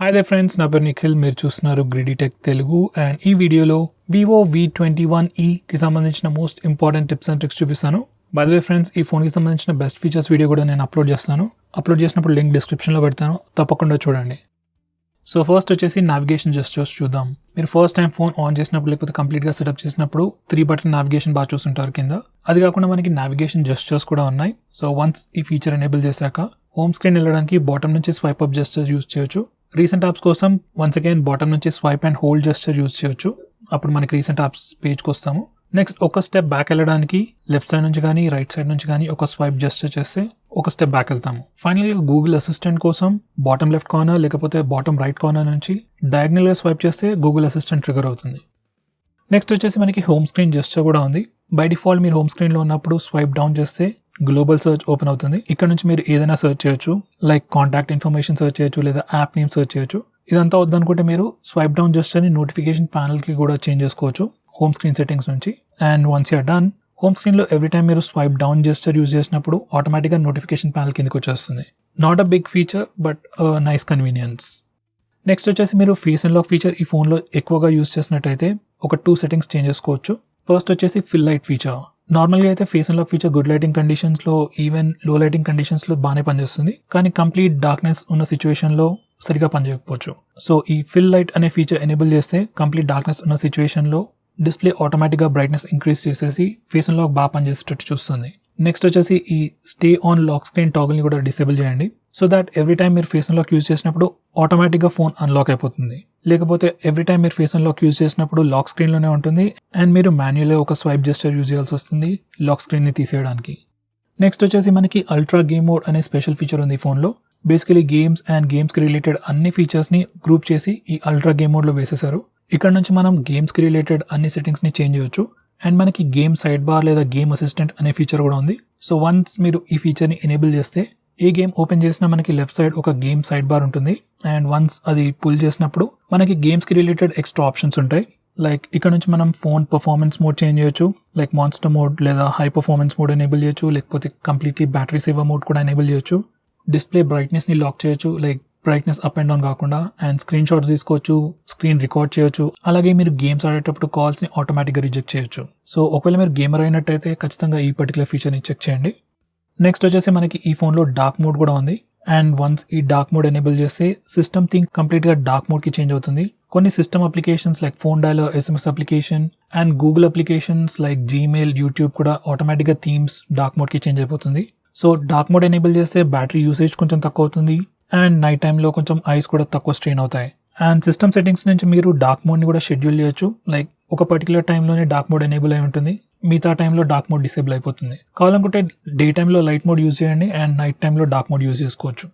Hi they friends, నా పేరు నిఖిల్. మీరు చూస్తున్నారు గ్రిడీ టెక్ తెలుగు. అండ్ ఈ వీడియోలో వివో V21e సంబంధించిన most important tips and tricks చూపిస్తాను. బై ద వే ఫ్రెండ్స్, ఈ ఫోన్కి సంబంధించిన బెస్ట్ ఫీచర్స్ వీడియో కూడా నేను అప్లోడ్ చేస్తాను. అప్లోడ్ చేసినప్పుడు లింక్ డిస్క్రిప్షన్లో పెడతాను, తప్పకుండా చూడండి. సో ఫస్ట్ వచ్చేసి నావిగేషన్ జెస్చర్స్ చూద్దాం. మీరు ఫస్ట్ టైం ఫోన్ ఆన్ చేసినప్పుడు లేకపోతే కంప్లీట్గా సెటప్ చేసినప్పుడు 3 బటన్ నావిగేషన్ బాగా చూస్తుంటారు కింద. అది కాకుండా మనకి నావిగేషన్ జెస్చర్స్ కూడా ఉన్నాయి. సో వన్స్ ఈ ఫీచర్ ఎనేబుల్ చేశాక హోమ్ స్క్రీన్ వెళ్ళడానికి బాటమ్ నుంచి స్వైప్ అప్ జెస్చర్స్ యూజ్ చేయొచ్చు. రీసెంట్ యాప్స్ కోసం వన్స్ అగైన్ బాటమ్ నుంచి swipe and hold gesture use చేయొచ్చు. అప్పుడు మనకి రీసెంట్ యాప్స్ పేజ్కి వస్తాము. నెక్స్ట్ ఒక స్టెప్ బ్యాక్ వెళ్ళడానికి లెఫ్ట్ సైడ్ నుంచి కానీ రైట్ సైడ్ నుంచి కానీ ఒక స్వైప్ జెస్చర్ చేస్తే ఒక స్టెప్ బ్యాక్ వెళ్తాము. ఫైనల్గా గూగుల్ అసిస్టెంట్ కోసం బాటమ్ లెఫ్ట్ కార్నర్ లేకపోతే బాటమ్ రైట్ కార్నర్ నుంచి డయాగ్నల్గా స్వైప్ చేస్తే గూగుల్ అసిస్టెంట్ ట్రిగర్ అవుతుంది. నెక్స్ట్ వచ్చేసి మనకి హోమ్ స్క్రీన్ జెస్చర్ కూడా ఉంది. బై డిఫాల్ట్ మీరు హోమ్ స్క్రీన్లో ఉన్నప్పుడు స్వైప్ డౌన్ చేస్తే గ్లోబల్ సర్చ్ ఓపెన్ అవుతుంది. ఇక్కడ నుంచి మీరు ఏదైనా సర్చ్ చేయొచ్చు, లైక్ కాంటాక్ట్ ఇన్ఫర్మేషన్ సర్చ్ చేయొచ్చు లేదా యాప్ నేమ్ సర్చ్ చేయొచ్చు. ఇదంతా వద్దనుకుంటే మీరు స్వైప్ డౌన్ జెస్చర్ని నోటిఫికేషన్ ప్యానల్కి కూడా చేంజ్ చేసుకోవచ్చు హోమ్ స్క్రీన్ సెట్టింగ్స్ నుంచి. And once you're done, home స్క్రీన్లో ఎవ్రీ టైం మీరు స్వైప్ డౌన్ జెస్చర్ యూజ్ చేసినప్పుడు ఆటోమేటిక్గా నోటిఫికేషన్ ప్యానల్ కిందకి వచ్చేస్తుంది. Not a big feature but nice convenience. Next వచ్చేసి మీరు ఫేస్ అన్లాక్ ఫీచర్ ఈ ఫోన్లో ఎక్కువగా యూజ్ చేసినట్టయితే ఒక 2 సెట్టింగ్స్ చేంజ్ చేసుకోవచ్చు. ఫస్ట్ వచ్చేసి ఫిల్ లైట్ ఫీచర్. నార్మల్గా అయితే face unlock feature good lighting కండిషన్స్లో, ఈవెన్ లో లైటింగ్ కండిషన్స్లో బాగానే పనిచేస్తుంది. కానీ కంప్లీట్ డార్క్నెస్ ఉన్న సిచ్యువేషన్లో సరిగా పనిచేయకపోవచ్చు. సో ఈ ఫిల్ లైట్ అనే ఫీచర్ ఎనేబుల్ చేస్తే కంప్లీట్ డార్క్నెస్ ఉన్న సిచ్యువేషన్లో డిస్ప్లే ఆటోమేటిక్గా బ్రైట్నెస్ ఇంక్రీజ్ చేసేసి ఫేస్ అన్లాక్ బాగా పనిచేసేటట్టు చూస్తుంది. నెక్స్ట్ వచ్చేసి ఈ స్టే ఆన్ లాక్ స్క్రీన్ టాగుల్ని కూడా డిసేబుల్ చేయండి. సో దాట్ ఎవ్రీ టైం మీరు ఫేస్ అన్లాక్ యూజ్ చేసినప్పుడు ఆటోమేటిక్గా ఫోన్ అన్లాక్ అయిపోతుంది. లేకపోతే ఎవ్రీ టైం మీరు ఫేస్ అన్లాక్ యూజ్ చేసినప్పుడు లాక్ స్క్రీన్లోనే ఉంటుంది అండ్ మీరు మాన్యువల్గా ఒక స్వైప్ జెస్చర్ యూజ్ చేయాల్సి వస్తుంది లాక్ స్క్రీన్ని తీసేయడానికి. నెక్స్ట్ వచ్చేసి మనకి అల్ట్రా గేమ్ మోడ్ అనే స్పెషల్ ఫీచర్ ఉంది ఈ ఫోన్లో. బేసికలీ గేమ్స్ అండ్ గేమ్స్కి రిలేటెడ్ అన్ని ఫీచర్స్ని గ్రూప్ చేసి ఈ అల్ట్రా గేమ్ మోడ్లో వేసేసారు. ఇక్కడ నుంచి మనం గేమ్స్కి రిలేటెడ్ అన్ని సెట్టింగ్స్ని చేంజ్ చేయొచ్చు. అండ్ మనకి గేమ్ సైడ్ బార్ లేదా గేమ్ అసిస్టెంట్ అనే ఫీచర్ కూడా ఉంది. సో వన్స్ మీరు ఈ ఫీచర్ని ఎనేబుల్ చేస్తే ఏ గేమ్ ఓపెన్ చేసినా మనకి లెఫ్ట్ సైడ్ ఒక గేమ్ సైడ్ బార్ ఉంటుంది. అండ్ వన్స్ అది పుల్ చేసినప్పుడు మనకి గేమ్స్కి రిలేటెడ్ ఎక్స్ట్రా ఆప్షన్స్ ఉంటాయి. లైక్ ఇక్కడ నుంచి మనం ఫోన్ పర్ఫార్మెన్స్ మోడ్ చేంజ్ చేయొచ్చు, లైక్ మాన్స్టర్ మోడ్ లేదా హై పర్ఫార్మెన్స్ మోడ్ ఎనేబుల్ చేయొచ్చు, లేకపోతే కంప్లీట్లీ బ్యాటరీ సేవర్ మోడ్ కూడా ఎనేబుల్ చేయొచ్చు. డిస్ప్లే బ్రైట్నెస్ని లాక్ చేయొచ్చు, like brightness up and down కాకుండా. అండ్ స్క్రీన్ షాట్స్ తీసుకోవచ్చు, స్క్రీన్ రికార్డ్ చేయొచ్చు. అలాగే మీరు గేమ్స్ ఆడేటప్పుడు కాల్స్ని ఆటోమేటిక్గా రిజెక్ట్ చేయొచ్చు. సో ఒకవేళ మీరు గేమర్ అయినట్టయితే ఖచ్చితంగా ఈ పర్టికులర్ ఫీచర్ని చెక్ చేయండి. నెక్స్ట్ వచ్చేసి మనకి ఈ ఫోన్లో డార్క్ మోడ్ కూడా ఉంది. అండ్ వన్స్ ఈ డార్క్ మోడ్ ఎనేబుల్ చేస్తే సిస్టమ్ థింగ్ కంప్లీట్గా డార్క్ మోడ్కి చేంజ్ అవుతుంది. కొన్ని system applications like phone dialler, SMS application and Google applications like Gmail, YouTube కూడా ఆటోమేటిక్గా థీమ్స్ డార్క్ మోడ్కి చేంజ్ అయిపోతుంది. సో డార్క్ మోడ్ ఎనేబుల్ చేస్తే బ్యాటరీ యూసేజ్ కొంచెం తక్కువ అవుతుంది అండ్ నైట్ టైంలో కొంచెం ఐస్ కూడా తక్కువ స్ట్రెయిన్ అవుతాయి. అండ్ సిస్టమ్ సెట్టింగ్స్ నుంచి మీరు డార్క్ మోడ్ని కూడా షెడ్యూల్ చేయొచ్చు. లైక్ ఒక పర్టికులర్ టైంలోనే డార్క్ మోడ్ ఎనేబుల్ అయి ఉంటుంది, మిగతా టైంలో డార్క్ మోడ్ డిసేబుల్ అయిపోతుంది. కావాలనుకుంటే డే టైంలో లైట్ మోడ్ యూజ్ చేయండి అండ్ నైట్ టైంలో డార్క్ మోడ్ యూజ్ చేసుకోవచ్చు.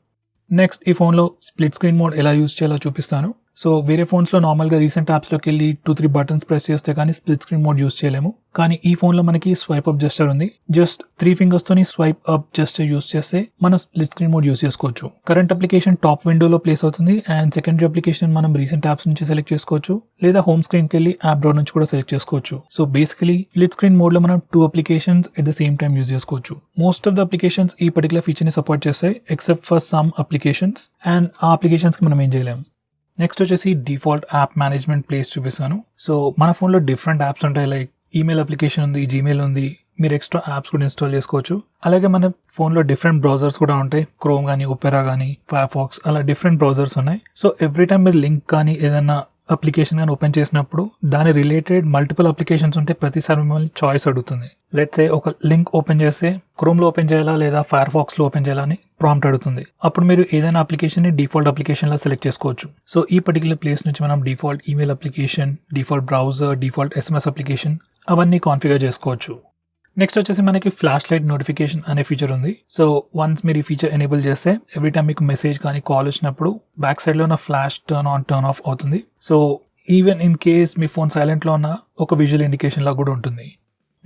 నెక్స్ట్ ఈ ఫోన్లో స్ప్లిట్ స్క్రీన్ మోడ్ ఎలా యూజ్ చేయాలో చూపిస్తాను. సో వేరే ఫోన్స్లో నార్మల్గా రీసెంట్ యాప్స్లోకి వెళ్ళి 2-3 బటన్స్ ప్రెస్ చేస్తే కానీ స్ప్లిట్ స్క్రీన్ మోడ్ యూజ్ చేయలేము. కానీ ఈ ఫోన్లో మనకి స్వైప్ అప్ జెస్చర్ ఉంది. జస్ట్ 3 ఫింగర్స్తోని స్వైప్ అప్ జెస్చర్ యూజ్ చేస్తే మనం స్ప్లిట్ స్క్రీన్ మోడ్ యూజ్ చేసుకోవచ్చు. కరెంట్ అప్లికేషన్ టాప్ విండోలో ప్లేస్ అవుతుంది అండ్ సెకండరీ అప్లికేషన్ మనం రీసెంట్ యాప్స్ నుంచి సెలెక్ట్ చేసుకోవచ్చు లేదా హోమ్ స్క్రీన్కి వెళ్ళి యాప్ డ్రా నుంచి కూడా సెలెక్ట్ చేసుకోవచ్చు. సో బేసికలీ స్ప్లిట్ స్క్రీన్ మోడ్లో మనం 2 applications at the same time use చేసుకోవచ్చు. మోస్ట్ ఆఫ్ ద అప్లికేషన్స్ ఈ పర్టికులర్ ఫీచర్ని సపోర్ట్ చేస్తాయి except for some applications. And ఆ అప్లికేషన్స్కి మనం ఏం చేయలేము. నెక్స్ట్ వచ్చేసి డిఫాల్ట్ యాప్ మేనేజ్మెంట్ ప్లేస్ చూపిస్తాను. సో మన ఫోన్లో డిఫరెంట్ యాప్స్ ఉంటాయి. లైక్ ఈమెయిల్ అప్లికేషన్ ఉంది, జీమెయిల్ ఉంది, మీరు ఎక్స్ట్రా యాప్స్ కూడా ఇన్స్టాల్ చేసుకోవచ్చు. అలాగే మన ఫోన్లో డిఫరెంట్ బ్రౌజర్స్ కూడా ఉంటాయి. క్రోమ్ కానీ, ఒపెరా కానీ, ఫైర్ ఫాక్స్, అలా డిఫరెంట్ బ్రౌజర్స్ ఉన్నాయి. సో ఎవ్రీ టైం మీరు లింక్ కానీ ఏదైనా అప్లికేషన్ కానీ ఓపెన్ చేసినప్పుడు దాని రిలేటెడ్ మల్టిపుల్ అప్లికేషన్స్ ఉంటే ప్రతిసారి మిమ్మల్ని చాయిస్ అడుగుతుంది. లెట్స్ సే ఒక లింక్ ఓపెన్ చేస్తే క్రోమ్లో ఓపెన్ చేయాలా లేదా ఫైర్ ఫాక్స్లో ఓపెన్ చేయాలా అని ప్రాంప్ట్ అడుగుతుంది. అప్పుడు మీరు ఏదైనా అప్లికేషన్ని డిఫాల్ట్ అప్లికేషన్లో సెలెక్ట్ చేసుకోవచ్చు. సో ఈ పర్టికులర్ ప్లేస్ నుంచి మనం default email application, default browser, default SMS application అవన్నీ కాన్ఫిగర్ చేసుకోవచ్చు. నెక్స్ట్ వచ్చేసి మనకి ఫ్లాష్ లైట్ నోటిఫికేషన్ అనే ఫీచర్ ఉంది. సో వన్స్ మీరు ఈ ఫీచర్ ఎనేబుల్ చేస్తే ఎవ్రీ టైం మీకు మెసేజ్ కానీ కాల్ వచ్చినప్పుడు బ్యాక్ సైడ్లో ఉన్న flash turn on turn off అవుతుంది. సో ఈవెన్ ఇన్ కేస్ మీ ఫోన్ సైలెంట్లో ఉన్న ఒక విజువల్ ఇండికేషన్ లా కూడా ఉంటుంది.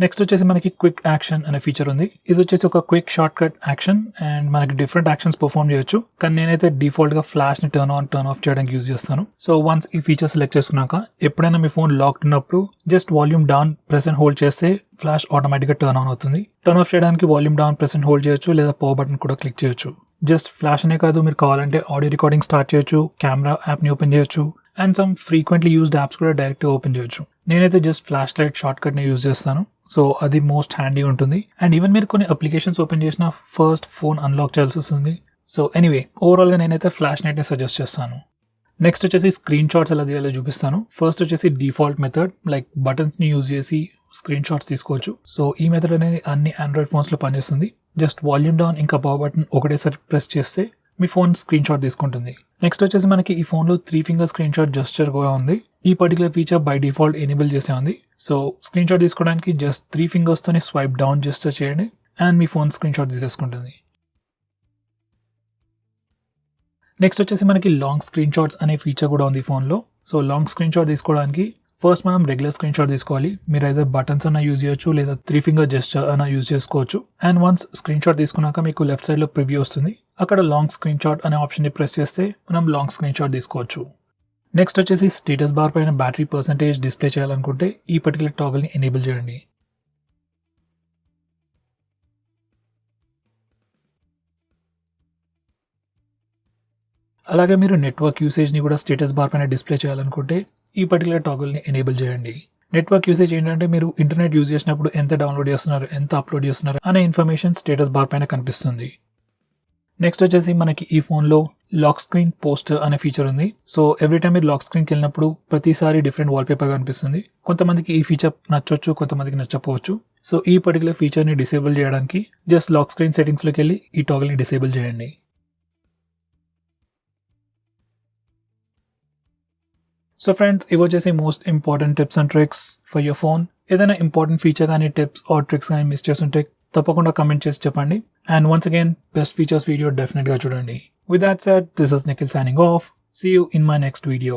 నెక్స్ట్ వచ్చేసి మనకి క్విక్ యాక్షన్ అనే ఫీచర్ ఉంది. ఇది వచ్చేసి ఒక quick short cut action and మనకి డిఫరెంట్ యాక్షన్స్ పర్ఫామ్ చేయొచ్చు. కానీ నేనైతే డిఫాల్ట్గా ఫ్లాష్ని టర్న్ ఆన్ టర్న్ ఆఫ్ చేయడానికి యూజ్ చేస్తాను. సో వన్స్ ఈ ఫీచర్ సెలెక్ట్ చేసుకున్నాక ఎప్పుడైనా మీ ఫోన్ లాక్డ్ ఉన్నప్పుడు just volume down press and hold చేస్తే ఫ్లాష్ ఆటోమేటిక్గా టర్న్ ఆన్ అవుతుంది. టర్న్ ఆఫ్ చేయడానికి volume down press and hold చేయొచ్చు లేదా పవర్ బటన్ కూడా క్లిక్ చేయొచ్చు. జస్ట్ ఫ్లాష్ అనే కాదు, మీరు కావాలంటే ఆడియో రికార్డింగ్ స్టార్ట్ చేయొచ్చు, కెమెరా యాప్ని ఓపెన్ చేయొచ్చు, and some frequently used apps కూడా డైరెక్ట్గా ఓపెన్ చేయొచ్చు. నేనైతే జస్ట్ ఫ్లాష్ లైట్ షార్ట్ కట్ని యూజ్ చేస్తాను, సో అది మోస్ట్ హ్యాండీ ఉంటుంది. అండ్ ఈవెన్ మీరు కొన్ని అప్లికేషన్స్ ఓపెన్ చేసిన ఫస్ట్ ఫోన్ అన్లాక్ చేయాల్సి వస్తుంది. సో ఎనీవే, ఓవరాల్గా నేనైతే ఫ్లాష్ లైట్ని సజెస్ట్ చేస్తాను. నెక్స్ట్ వచ్చేసి స్క్రీన్ షాట్స్ ఎలా తీయాలో చూపిస్తాను. ఫస్ట్ వచ్చేసి డిఫాల్ట్ మెథడ్, లైక్ బటన్స్ని యూజ్ చేసి స్క్రీన్ షాట్స్ తీసుకోవచ్చు. సో ఈ మెథడ్ అనేది అన్ని ఆండ్రాయిడ్ ఫోన్స్లో పనిచేస్తుంది. జస్ట్ వాల్యూమ్ డౌన్ ఇంకా పవర్ బటన్ ఒకటేసారి ప్రెస్ చేస్తే మీ ఫోన్ స్క్రీన్ షాట్ తీసుకుంటుంది. నెక్స్ట్ వచ్చేసి మనకి ఈ ఫోన్లో 3 ఫింగర్ స్క్రీన్ షాట్ జెస్చర్ కూడా ఉంది. ఈ particular feature by default enable చేసే ఉంది. సో స్క్రీన్ షాట్ తీసుకోవడానికి జస్ట్ 3 ఫింగర్స్తోనే స్వైప్ డౌన్ జెస్చర్ చేయండి అండ్ మీ ఫోన్ స్క్రీన్ షాట్ తీసేసుకుంటుంది. నెక్స్ట్ వచ్చేసి మనకి లాంగ్ స్క్రీన్ షాట్స్ అనే ఫీచర్ కూడా ఉంది ఈ ఫోన్లో. సో లాంగ్ స్క్రీన్ షాట్ తీసుకోవడానికి ఫస్ట్ మనం రెగ్యులర్ స్క్రీన్ షాట్ తీసుకోవాలి. మీరు అయితే బటన్స్ అన్న యూజ్ చేయొచ్చు లేదా 3 ఫింగర్ జెస్చర్ అన్న యూజ్ చేసుకోవచ్చు. అండ్ వన్స్ స్క్రీన్ షాట్ తీసుకున్నాక మీకు లెఫ్ట్ సైడ్లో ప్రివ్యూ వస్తుంది. అక్కడ లాంగ్ స్క్రీన్ షాట్ అనే ఆప్షన్ని ప్రెస్ చేస్తే మనం లాంగ్ స్క్రీన్ షాట్ తీసుకోవచ్చు. నెక్స్ట్ వచ్చేసి స్టేటస్ బార్ పైన బ్యాటరీ పర్సెంటేజ్ డిస్ప్లే చేయాలనుకుంటే ఈ పర్టికులర్ టాగల్ని ఎనేబుల్ చేయండి. అలాగే మీరు నెట్వర్క్ యూసేజ్ని కూడా స్టేటస్ బార్ పైన డిస్ప్లే చేయాలనుకుంటే ఈ పర్టికులర్ టాగల్ని ఎనేబుల్ చేయండి. నెట్వర్క్ యూసేజ్ ఏంటంటే మీరు ఇంటర్నెట్ యూజ్ చేసినప్పుడు ఎంత డౌన్లోడ్ చేస్తున్నారు, ఎంత అప్లోడ్ చేస్తున్నారు అనే ఇన్ఫర్మేషన్ స్టేటస్ బార్ పైన కనిపిస్తుంది. నెక్స్ట్ వచ్చేసి మనకి ఈ ఫోన్లో లాక్ స్క్రీన్ పోస్టర్ అనే ఫీచర్ ఉంది. సో ఎవ్రీ టైం మీరు లాక్ స్క్రీన్కి వెళ్ళినప్పుడు ప్రతిసారి డిఫరెంట్ వాల్పేపర్ కనిపిస్తుంది. కొంతమందికి ఈ ఫీచర్ నచ్చొచ్చు, కొంతమందికి నచ్చకపోవచ్చు. సో ఈ పర్టికులర్ ఫీచర్ని డిసేబుల్ చేయడానికి జస్ట్ లాక్ స్క్రీన్ సెట్టింగ్స్లోకి వెళ్ళి ఈ టాగల్ని డిసేబుల్ చేయండి. సో ఫ్రెండ్స్, ఇవి వచ్చేసి most important tips and tricks for your phone. ఏదైనా ఇంపార్టెంట్ ఫీచర్ కానీ టిప్స్ ఆర్ ట్రిక్స్ కానీ మిస్ చేస్తుంటే తప్పకుండా కమెంట్ చేసి చెప్పండి. And once again best features video డెఫినెట్గా చూడండి. With that said, this is Nikhil signing off. See you in my next video.